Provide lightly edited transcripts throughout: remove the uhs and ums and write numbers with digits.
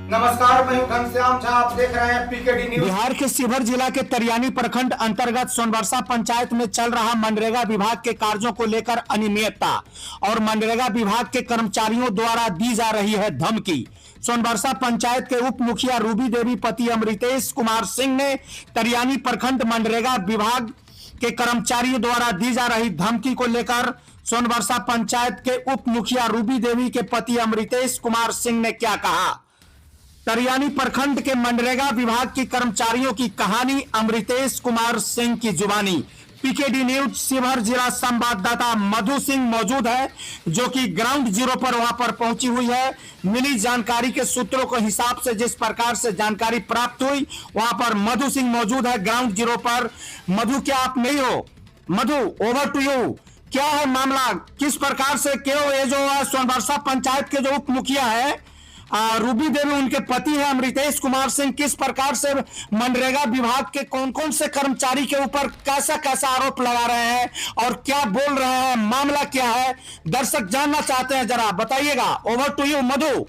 नमस्कार, मैं हूं घनश्याम झा। आप देख रहे हैं पीकेडी न्यूज। बिहार के शिवहर जिला के तरियानी प्रखंड अंतर्गत सोनबरसा पंचायत में चल रहा मनरेगा विभाग के कार्यों को लेकर अनियमितता और मनरेगा विभाग के कर्मचारियों द्वारा दी जा रही है धमकी। सोनबरसा पंचायत के उप मुखिया रूबी देवी पति अमृतेश कुमार सिंह ने तरियानी प्रखंड मनरेगा विभाग के कर्मचारियों द्वारा दी जा रही धमकी को लेकर सोनबरसा पंचायत के उप मुखिया रूबी देवी के पति अमृतेश कुमार सिंह ने क्या कहा। तरियानी प्रखंड के मनरेगा विभाग की कर्मचारियों की कहानी, अमृतेश कुमार सिंह की जुबानी। पीकेडी न्यूज शिवहर जिला संवाददाता मधु सिंह मौजूद है, जो कि ग्राउंड जीरो पर वहां पर पहुंची हुई है। मिली जानकारी के सूत्रों के हिसाब से जिस प्रकार से जानकारी प्राप्त हुई, वहां पर मधु सिंह मौजूद है ग्राउंड जीरो पर। मधु, क्या आप नहीं हो? मधु, ओवर टू यू। क्या है मामला, किस प्रकार से क्यों ये जो सोनबरसा पंचायत के जो उप मुखिया है रूबी देवी, उनके पति है अमृतेश कुमार सिंह, किस प्रकार से मनरेगा विभाग के कौन कौन से कर्मचारी के ऊपर कैसा कैसा आरोप लगा रहे हैं और क्या बोल रहे हैं, मामला क्या है, दर्शक जानना चाहते हैं, जरा बताइएगा। ओवर टू यू मधु।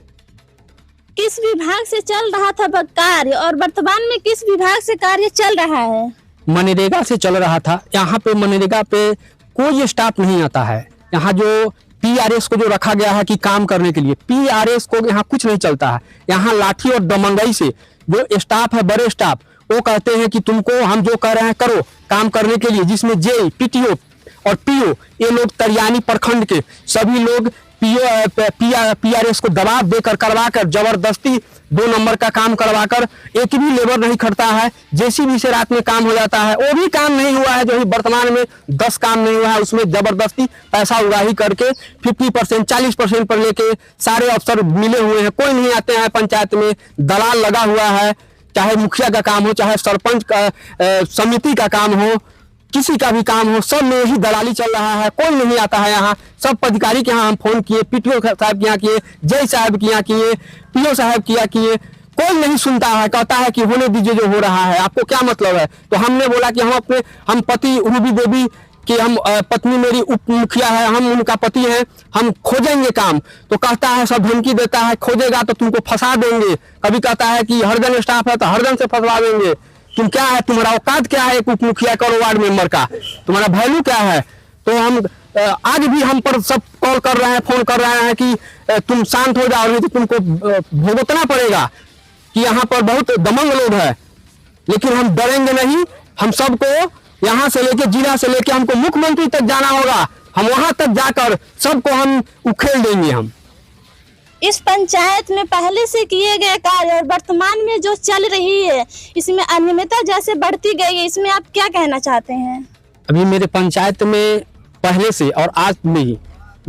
किस विभाग से चल रहा था कार्य और वर्तमान में किस विभाग से कार्य चल रहा है? मनरेगा से चल रहा था। यहाँ पे मनरेगा पे कोई स्टाफ नहीं आता है। यहाँ जो पीआरएस को जो रखा गया है कि काम करने के लिए, पीआरएस को यहाँ कुछ नहीं चलता है। यहाँ लाठी और दमंगई से जो स्टाफ है, बड़े स्टाफ, वो कहते हैं कि तुमको हम जो कह रहे हैं करो काम करने के लिए, जिसमें जे पीटीओ और पीओ, ये लोग तरियानी प्रखंड के सभी लोग पीआरएस को दबाव देकर करवाकर जबरदस्ती 2 नंबर का काम करवाकर एक भी लेबर नहीं खटता है। जेसीबी से रात में काम हो जाता है, वो भी काम नहीं हुआ है। जो वर्तमान में 10 काम नहीं हुआ है, उसमें जबरदस्ती पैसा उगाही करके 50% 40% पर लेके सारे अफसर मिले हुए हैं। कोई नहीं आते हैं पंचायत में, दलाल लगा हुआ है। चाहे मुखिया का काम हो, चाहे सरपंच का समिति का काम हो, किसी का भी काम हो, सब में ही दलाली चल रहा है। कोई नहीं आता है यहाँ। सब पदाधिकारी के यहाँ हम फोन किए, पीटीओ साहब के यहाँ किए, जय साहब के यहाँ किए, पीओ साहब के यहाँ किए, कोई नहीं सुनता है। कहता है कि होने दीजिए जो हो रहा है, आपको क्या मतलब है। तो हमने बोला कि हम पति रूबी देवी कि हम पत्नी मेरी उप मुखिया है, हम उनका पति हैं, हम खोजेंगे काम। तो कहता है, सब धमकी देता है, खोजेगा तो तुमको फंसा देंगे। कभी कहता है कि हरदन स्टाफ है तो हरदन से फंसवा देंगे। तुम क्या है, तुम्हारा औकात क्या है एक उप मुखिया करो वार्ड मेंबर का, तुम्हारा वैल्यू क्या है। तो हम आज भी हम पर सब कॉल कर रहे हैं, फोन कर रहे हैं कि तुम शांत हो जाओ, नहीं तो तुमको भुगतना पड़ेगा। कि यहाँ पर बहुत दमंग लोग हैं, लेकिन हम डरेंगे नहीं। हम सबको यहाँ से लेके जिला से लेके हमको मुख्यमंत्री तक जाना होगा। हम वहां तक जाकर सबको हम उखेल देंगे। हम इस पंचायत में पहले से किए गए कार्य और वर्तमान में जो चल रही है, इसमें अनियमितता जैसे बढ़ती गई है, इसमें आप क्या कहना चाहते हैं? अभी मेरे पंचायत में पहले से और आज में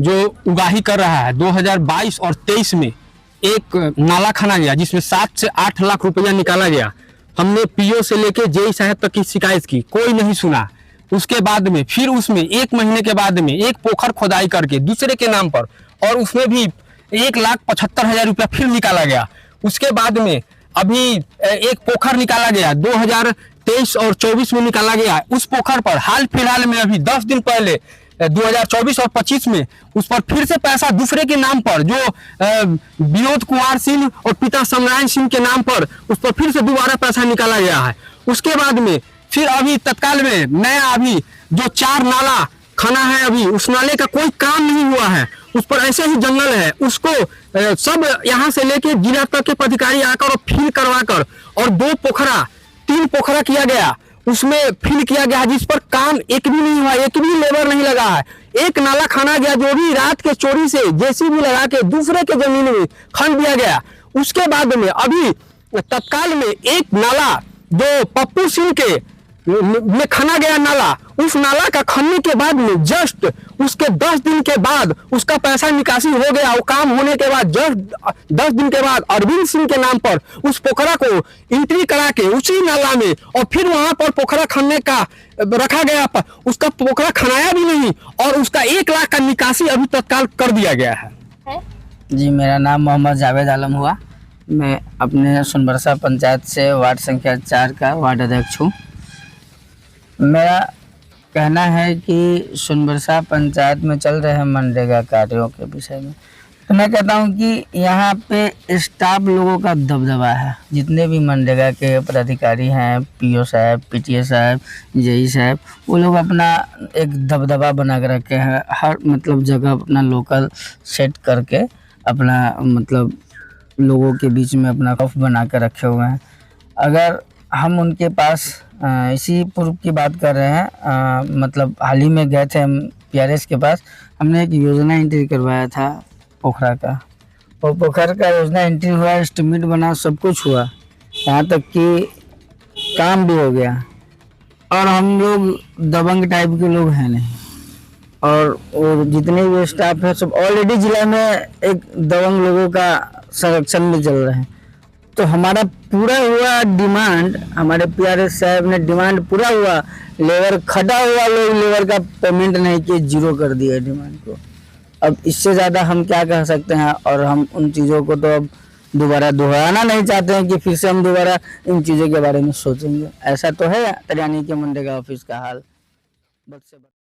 जो उगाही कर रहा है, 2022 और 23 में एक नाला खाना गया, जिसमें 7 से 8 लाख रुपया निकाला गया। हमने पीओ से लेके जेई साहब तक की शिकायत की, कोई नहीं सुना। उसके बाद में फिर उसमें 1 महीने के बाद में एक पोखर खोदाई करके दूसरे के नाम पर, और उसमें भी 1,75,000 रुपया फिर निकाला गया। उसके बाद में अभी एक पोखर निकाला गया, 2023 और 24 में निकाला गया। उस पोखर पर हाल फिलहाल में अभी 10 दिन पहले 2024 और 25 में उस पर फिर से पैसा दूसरे के नाम पर, जो विनोद कुमार सिंह और पिता समनारायण सिंह के नाम पर, उस पर फिर से दोबारा पैसा निकाला गया है। उसके बाद में फिर अभी तत्काल में नया अभी जो 4 नाला खाना है, अभी उस नाले का कोई काम नहीं हुआ है। उस पर ऐसे ही जंगल है, उसको सब यहाँ से लेके जिला तक के पदाधिकारी आकर और फिल करवाकर, और 2 पोखरा 3 पोखरा किया गया, उसमें फिल किया गया, जिस पर काम एक भी नहीं हुआ, एक भी लेबर नहीं लगा है। एक नाला खाना गया, जो भी रात के चोरी से जेसीबी लगा के दूसरे के जमीन में खन दिया गया। उसके बाद में अभी तत्काल में एक नाला जो पप्पू सिंह के में खना गया नाला, उस नाला का खनने के बाद में जस्ट उसके 10 दिन के बाद उसका पैसा निकासी हो गया। वो काम होने के बाद जस्ट 10 दिन के बाद अरविंद सिंह के नाम पर उस पोखरा को एंट्री करा के उसी नाला में, और फिर वहां पर पोखरा खनने का रखा गया, उसका पोखरा खनाया भी नहीं, और उसका 1 लाख का निकासी अभी तत्काल कर दिया गया है। जी, मेरा नाम मोहम्मद जावेद आलम हुआ। मैं अपने सोनबरसा पंचायत से वार्ड संख्या 4 का वार्ड अध्यक्ष हूँ। मेरा कहना है कि सोनबरसा पंचायत में चल रहे मनरेगा कार्यों के विषय में तो मैं कहता हूँ कि यहाँ पे स्टाफ लोगों का दबदबा है। जितने भी मनरेगा के पदाधिकारी हैं, पीओ साहब, पीटीए साहब, जेई साहब, वो लोग अपना एक दबदबा बना के रखे हैं। हर मतलब जगह अपना लोकल सेट करके अपना मतलब लोगों के बीच में अपना खौफ बना के रखे हुए हैं। अगर हम उनके पास इसी पूर्व की बात कर रहे हैं, मतलब हाल ही में गए थे हम PRS के पास। हमने एक योजना एंट्री करवाया था पोखरा का, और पोखर का योजना एंट्री हुआ, एस्टिमेट बना, सब कुछ हुआ, यहाँ तक कि काम भी हो गया। और हम लोग दबंग टाइप के लोग हैं नहीं, और जितने भी स्टाफ है सब ऑलरेडी जिला में एक दबंग लोगों का संरक्षण में चल रहे हैं। तो हमारा पूरा हुआ डिमांड, हमारे PRS साहब ने डिमांड पूरा हुआ, लेबर खटा हुआ, लोग लेबर का पेमेंट नहीं किए, जीरो कर दिया डिमांड को। अब इससे ज़्यादा हम क्या कह सकते हैं। और हम उन चीज़ों को तो अब दोबारा दोहराना नहीं चाहते हैं कि फिर से हम दोबारा इन चीज़ों के बारे में सोचेंगे। ऐसा तो है तरियानी के मनरेगा ऑफिस का हाल।